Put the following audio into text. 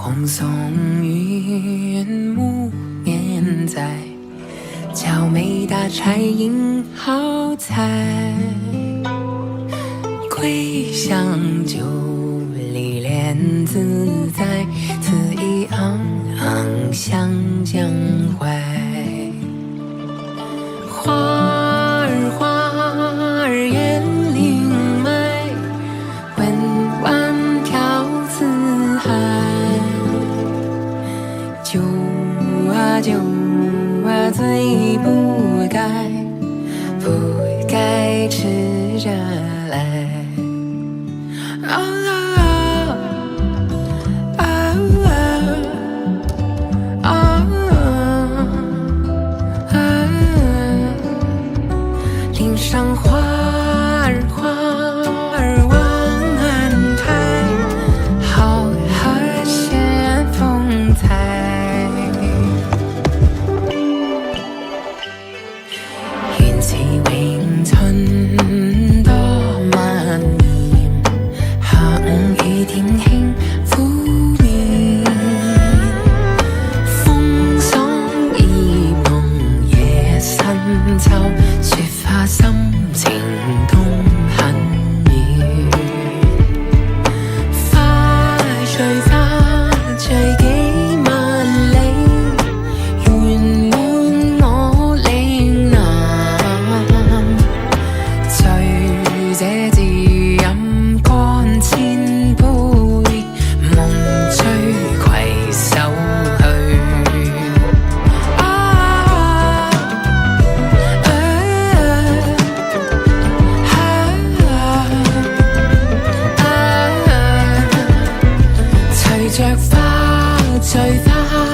红松云木棉在，娇美大柴迎好彩。归乡旧历练自在，恣意昂昂向江淮。花儿烟林埋，温婉飘四海。酒啊酒啊醉不该，不该吃着来。林上花儿往南开，好和弦风采。緣似永春多萬年，下午雨點輕拂面，風霜已夢夜深秋，雪花心情冬很遠。花醉幾萬里，圓滿我嶺南。醉這字飲乾千杯，夢追攜手去。隨着花，隨花。